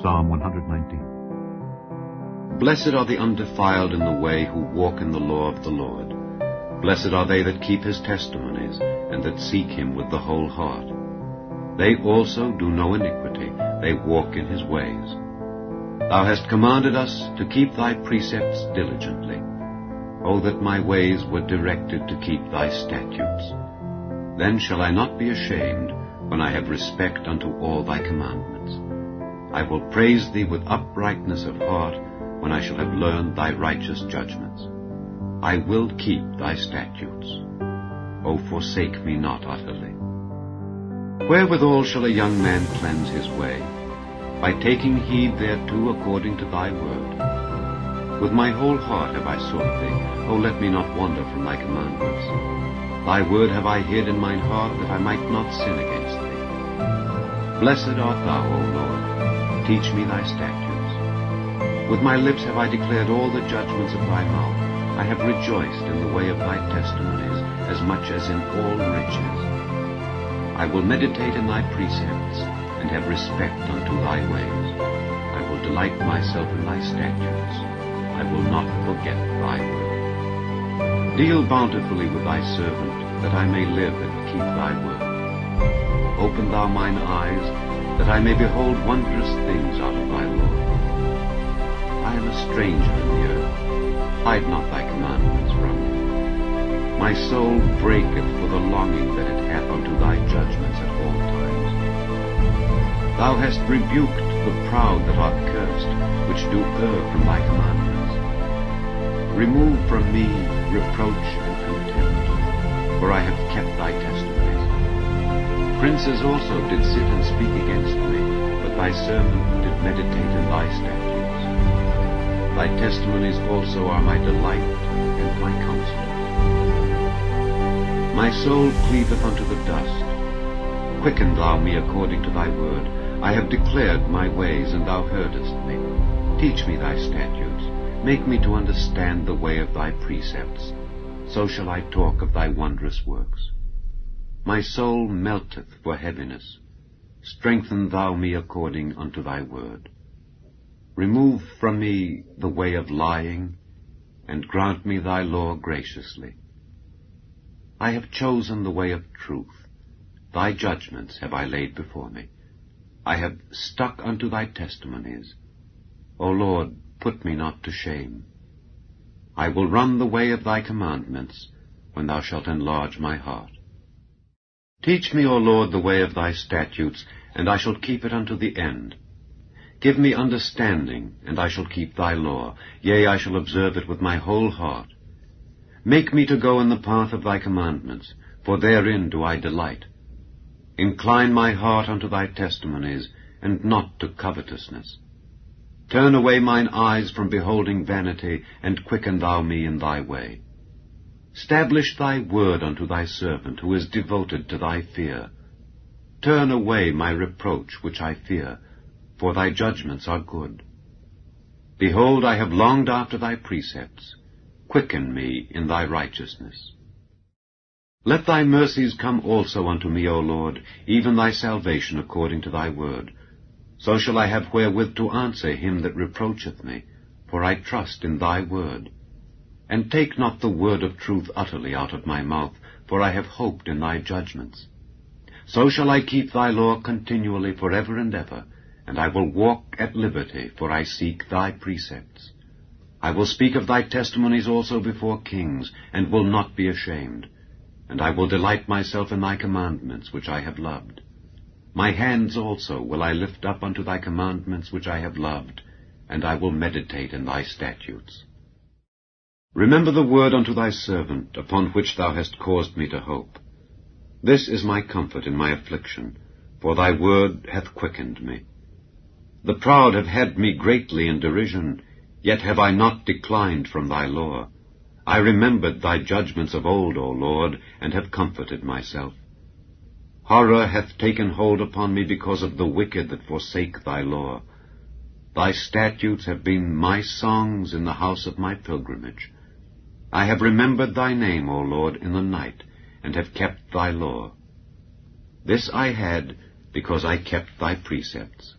Psalm 119. Blessed are the undefiled in the way who walk in the law of the Lord. Blessed are they that keep his testimonies, and that seek him with the whole heart. They also do no iniquity, they walk in his ways. Thou hast commanded us to keep thy precepts diligently. O that my ways were directed to keep thy statutes. Then shall I not be ashamed, when I have respect unto all thy commandments. I will praise thee with uprightness of heart, when I shall have learned thy righteous judgments. I will keep thy statutes. O forsake me not utterly. Wherewithal shall a young man cleanse his way? By taking heed thereto according to thy word. With my whole heart have I sought thee. O let me not wander from thy commandments. Thy word have I hid in mine heart, that I might not sin against thee. Blessed art thou, O Lord. Teach me thy statutes. With my lips have I declared all the judgments of thy mouth. I have rejoiced in the way of thy testimonies, as much as in all riches. I will meditate in thy precepts, and have respect unto thy ways. I will delight myself in thy statutes. I will not forget thy word. Deal bountifully with thy servant, that I may live and keep thy word. Open thou mine eyes, that I may behold wondrous things out of thy law. I am a stranger in the earth. Hide not thy commandments from me. My soul breaketh for the longing that it hath unto thy judgments at all times. Thou hast rebuked the proud that are cursed, which do err from thy commandments. Remove from me reproach and contempt, for I have kept thy testimonies. Princes also did sit and speak against me, but thy servant did meditate in thy statutes. Thy testimonies also are my delight and my counsel. My soul cleaveth unto the dust. Quicken thou me according to thy word. I have declared my ways, and thou heardest me. Teach me thy statutes. Make me to understand the way of thy precepts. So shall I talk of thy wondrous works. My soul melteth for heaviness. Strengthen thou me according unto thy word. Remove from me the way of lying, and grant me thy law graciously. I have chosen the way of truth. Thy judgments have I laid before me. I have stuck unto thy testimonies. O Lord, put me not to shame. I will run the way of thy commandments, when thou shalt enlarge my heart. Teach me, O Lord, the way of thy statutes, and I shall keep it unto the end. Give me understanding, and I shall keep thy law. Yea, I shall observe it with my whole heart. Make me to go in the path of thy commandments, for therein do I delight. Incline my heart unto thy testimonies, and not to covetousness. Turn away mine eyes from beholding vanity, and quicken thou me in thy way. Stablish thy word unto thy servant, who is devoted to thy fear. Turn away my reproach which I fear, for thy judgments are good. Behold, I have longed after thy precepts. Quicken me in thy righteousness. Let thy mercies come also unto me, O Lord, even thy salvation according to thy word. So shall I have wherewith to answer him that reproacheth me, for I trust in thy word. And take not the word of truth utterly out of my mouth, for I have hoped in thy judgments. So shall I keep thy law continually for ever and ever, and I will walk at liberty, for I seek thy precepts. I will speak of thy testimonies also before kings, and will not be ashamed. And I will delight myself in thy commandments, which I have loved. My hands also will I lift up unto thy commandments, which I have loved, and I will meditate in thy statutes. Remember the word unto thy servant, upon which thou hast caused me to hope. This is my comfort in my affliction, for thy word hath quickened me. The proud have had me greatly in derision, yet have I not declined from thy law. I remembered thy judgments of old, O Lord, and have comforted myself. Horror hath taken hold upon me because of the wicked that forsake thy law. Thy statutes have been my songs in the house of my pilgrimage. I have remembered thy name, O Lord, in the night, and have kept thy law. This I had because I kept thy precepts.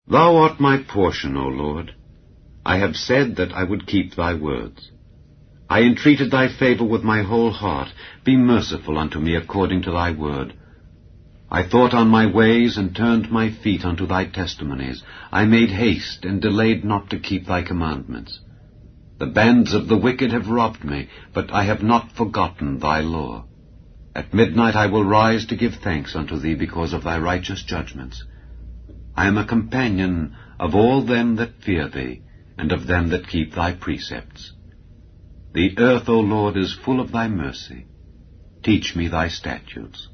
Thou art my portion, O Lord. I have said that I would keep thy words. I entreated thy favor with my whole heart. Be merciful unto me according to thy word. I thought on my ways, and turned my feet unto thy testimonies. I made haste, and delayed not to keep thy commandments. The bands of the wicked have robbed me, but I have not forgotten thy law. At midnight I will rise to give thanks unto thee because of thy righteous judgments. I am a companion of all them that fear thee, and of them that keep thy precepts. The earth, O Lord, is full of thy mercy. Teach me thy statutes.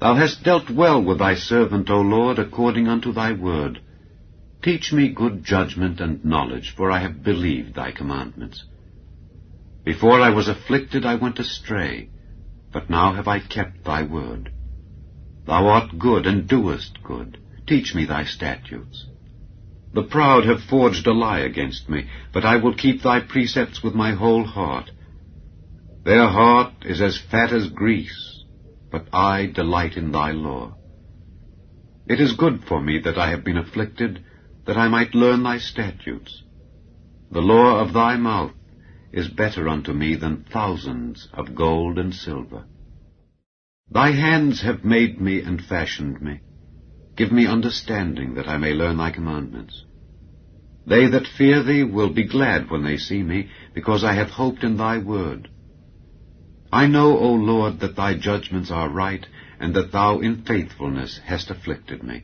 Thou hast dealt well with thy servant, O Lord, according unto thy word. Teach me good judgment and knowledge, for I have believed thy commandments. Before I was afflicted I went astray, but now have I kept thy word. Thou art good, and doest good. Teach me thy statutes. The proud have forged a lie against me, but I will keep thy precepts with my whole heart. Their heart is as fat as grease, but I delight in thy law. It is good for me that I have been afflicted, that I might learn thy statutes. The law of thy mouth is better unto me than thousands of gold and silver. Thy hands have made me and fashioned me. Give me understanding, that I may learn thy commandments. They that fear thee will be glad when they see me, because I have hoped in thy word. I know, O Lord, that thy judgments are right, and that thou in faithfulness hast afflicted me.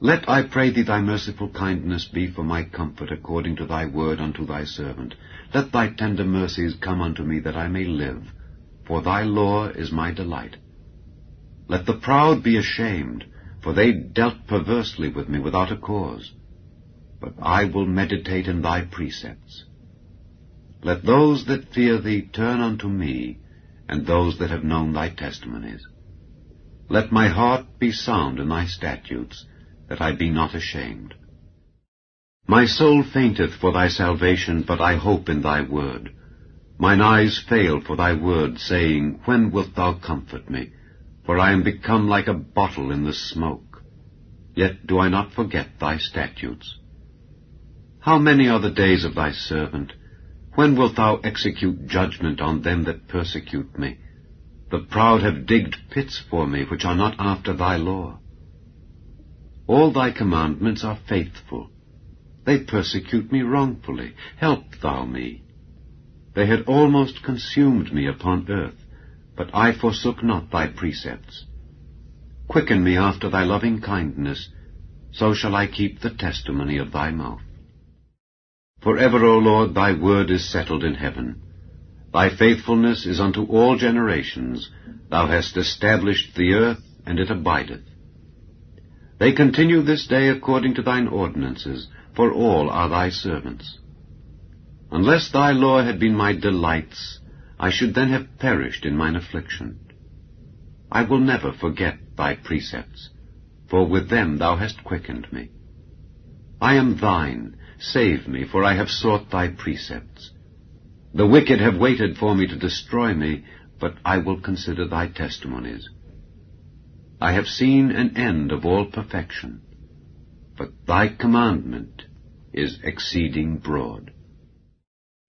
Let, I pray thee, thy merciful kindness be for my comfort according to thy word unto thy servant. Let thy tender mercies come unto me, that I may live, for thy law is my delight. Let the proud be ashamed, for they dealt perversely with me without a cause. But I will meditate in thy precepts. Let those that fear thee turn unto me, and those that have known thy testimonies. Let my heart be sound in thy statutes, that I be not ashamed. My soul fainteth for thy salvation, but I hope in thy word. Mine eyes fail for thy word, saying, When wilt thou comfort me? For I am become like a bottle in the smoke. Yet do I not forget thy statutes. How many are the days of thy servant? When wilt thou execute judgment on them that persecute me? The proud have digged pits for me, which are not after thy law. All thy commandments are faithful. They persecute me wrongfully. Help thou me. They had almost consumed me upon earth, but I forsook not thy precepts. Quicken me after thy loving kindness, so shall I keep the testimony of thy mouth. Forever, O Lord, thy word is settled in heaven. Thy faithfulness is unto all generations. Thou hast established the earth, and it abideth. They continue this day according to thine ordinances, for all are thy servants. Unless thy law had been my delights, I should then have perished in mine affliction. I will never forget thy precepts, for with them thou hast quickened me. I am thine, save me, for I have sought thy precepts. The wicked have waited for me to destroy me, but I will consider thy testimonies. I have seen an end of all perfection, but thy commandment is exceeding broad.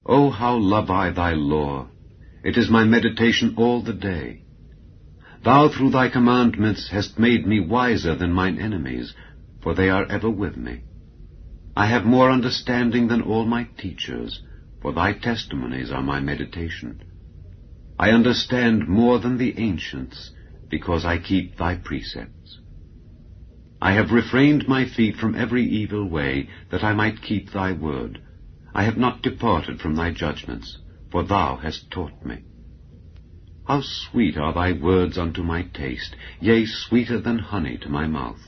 O how love I thy law! It is my meditation all the day. Thou through thy commandments hast made me wiser than mine enemies, for they are ever with me. I have more understanding than all my teachers, for thy testimonies are my meditation. I understand more than the ancients, because I keep thy precepts. I have refrained my feet from every evil way, that I might keep thy word. I have not departed from thy judgments, for thou hast taught me. How sweet are thy words unto my taste, yea, sweeter than honey to my mouth.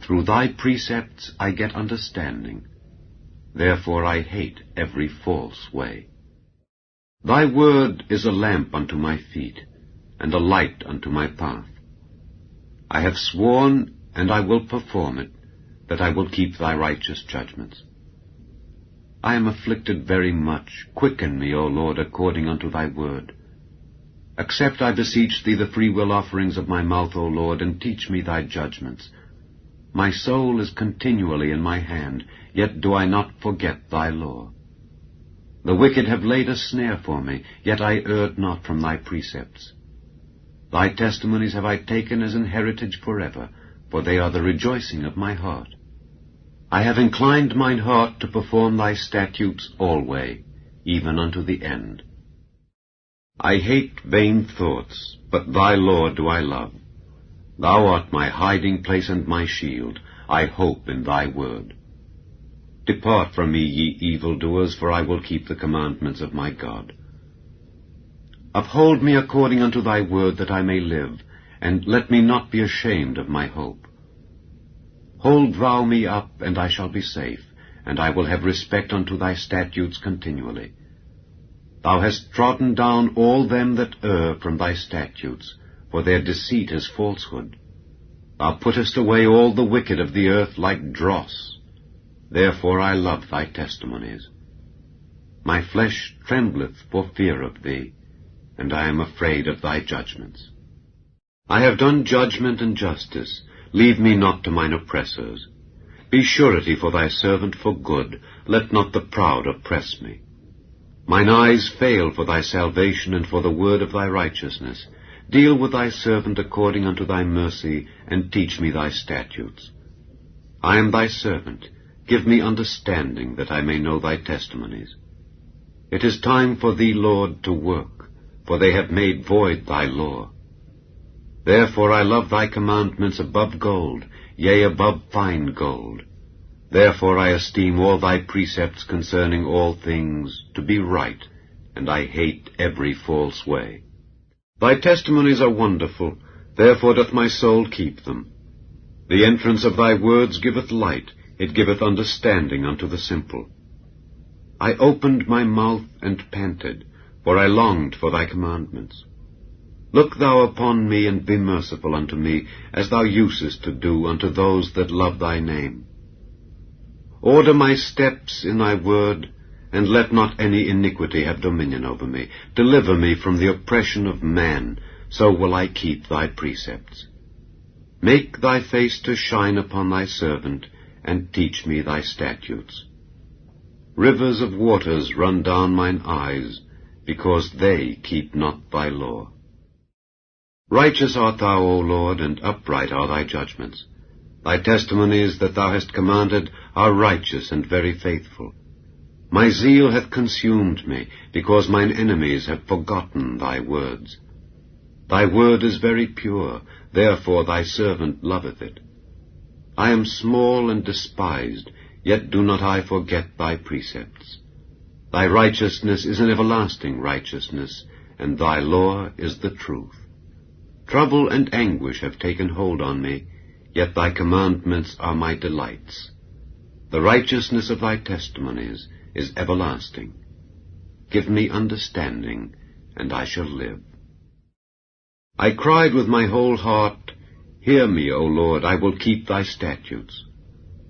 Through thy precepts I get understanding. Therefore I hate every false way. Thy word is a lamp unto my feet, and a light unto my path. I have sworn, and I will perform it, that I will keep thy righteous judgments. I am afflicted very much. Quicken me, O Lord, according unto thy word. Accept, I beseech thee, the freewill offerings of my mouth, O Lord, and teach me thy judgments. My soul is continually in my hand, yet do I not forget thy law. The wicked have laid a snare for me, yet I erred not from thy precepts. Thy testimonies have I taken as an heritage forever, for they are the rejoicing of my heart. I have inclined mine heart to perform thy statutes alway, even unto the end. I hate vain thoughts, but thy law do I love. Thou art my hiding place and my shield. I hope in thy word. Depart from me, ye evildoers, for I will keep the commandments of my God. Uphold me according unto thy word, that I may live, and let me not be ashamed of my hope. Hold thou me up, and I shall be safe, and I will have respect unto thy statutes continually. Thou hast trodden down all them that err from thy statutes, for their deceit is falsehood. Thou puttest away all the wicked of the earth like dross. Therefore I love thy testimonies. My flesh trembleth for fear of thee, and I am afraid of thy judgments. I have done judgment and justice. Leave me not to mine oppressors. Be surety for thy servant for good. Let not the proud oppress me. Mine eyes fail for thy salvation and for the word of thy righteousness. Deal with thy servant according unto thy mercy, and teach me thy statutes. I am thy servant. Give me understanding, that I may know thy testimonies. It is time for thee, Lord, to work, for they have made void thy law. Therefore I love thy commandments above gold, yea, above fine gold. Therefore I esteem all thy precepts concerning all things to be right, and I hate every false way. Thy testimonies are wonderful, therefore doth my soul keep them. The entrance of thy words giveth light, it giveth understanding unto the simple. I opened my mouth and panted, for I longed for thy commandments. Look thou upon me, and be merciful unto me, as thou usest to do unto those that love thy name. Order my steps in thy word, and let not any iniquity have dominion over me. Deliver me from the oppression of man, so will I keep thy precepts. Make thy face to shine upon thy servant, and teach me thy statutes. Rivers of waters run down mine eyes, because they keep not thy law. Righteous art thou, O Lord, and upright are thy judgments. Thy testimonies that thou hast commanded are righteous and very faithful. My zeal hath consumed me, because mine enemies have forgotten thy words. Thy word is very pure, therefore thy servant loveth it. I am small and despised, yet do not I forget thy precepts. Thy righteousness is an everlasting righteousness, and thy law is the truth. Trouble and anguish have taken hold on me, yet thy commandments are my delights. The righteousness of thy testimonies is everlasting. Give me understanding, and I shall live. I cried with my whole heart, Hear me, O Lord, I will keep thy statutes.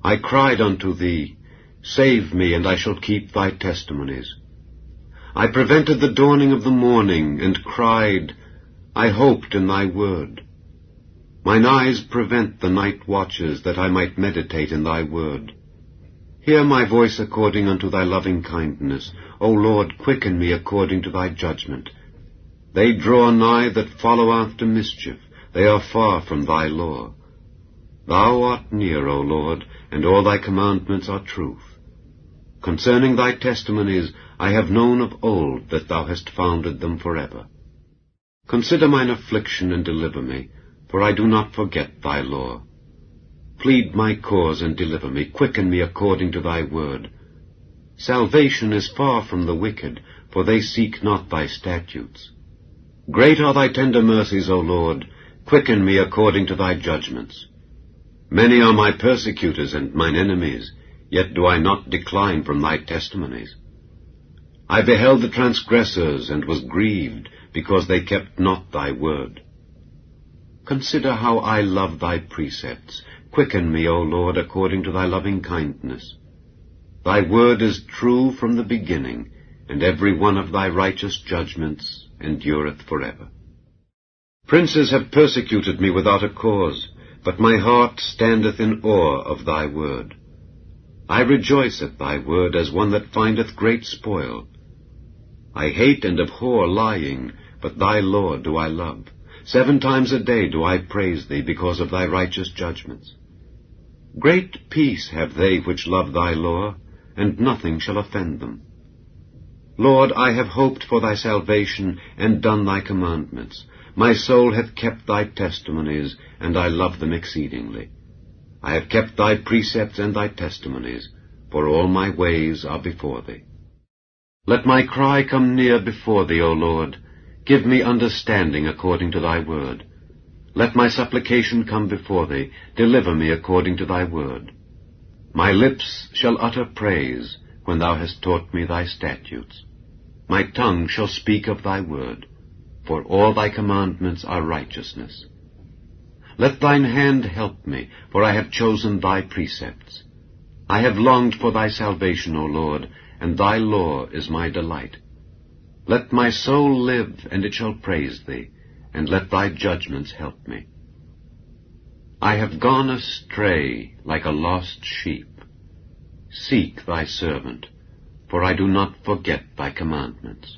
I cried unto thee, Save me, and I shall keep thy testimonies. I prevented the dawning of the morning, and cried, I hoped in thy word. Mine eyes prevent the night watches, that I might meditate in thy word. Hear my voice according unto thy loving kindness. O Lord, quicken me according to thy judgment. They draw nigh that follow after mischief. They are far from thy law. Thou art near, O Lord, and all thy commandments are truth. Concerning thy testimonies I have known of old that thou hast founded them forever. Consider mine affliction and deliver me, for I do not forget thy law. Plead my cause and deliver me. Quicken me according to thy word. Salvation is far from the wicked, for they seek not thy statutes. Great are thy tender mercies, O Lord. Quicken me according to thy judgments. Many are my persecutors and mine enemies, yet do I not decline from thy testimonies. I beheld the transgressors, and was grieved, because they kept not thy word. Consider how I love thy precepts. Quicken me, O Lord, according to thy loving kindness. Thy word is true from the beginning, and every one of thy righteous judgments endureth forever. Princes have persecuted me without a cause. but my heart standeth in awe of thy word. I rejoice at thy word as one that findeth great spoil. I hate and abhor lying, but thy law do I love. 7 times a day do I praise thee because of thy righteous judgments. Great peace have they which love thy law, and nothing shall offend them. Lord, I have hoped for thy salvation, and done thy commandments. My soul hath kept thy testimonies, and I love them exceedingly. I have kept thy precepts and thy testimonies, for all my ways are before thee. Let my cry come near before thee, O Lord. Give me understanding according to thy word. Let my supplication come before thee. Deliver me according to thy word. My lips shall utter praise when thou hast taught me thy statutes. My tongue shall speak of thy word, for all thy commandments are righteousness. Let thine hand help me, for I have chosen thy precepts. I have longed for thy salvation, O Lord, and thy law is my delight. Let my soul live, and it shall praise thee, and let thy judgments help me. I have gone astray like a lost sheep. Seek thy servant, for I do not forget thy commandments.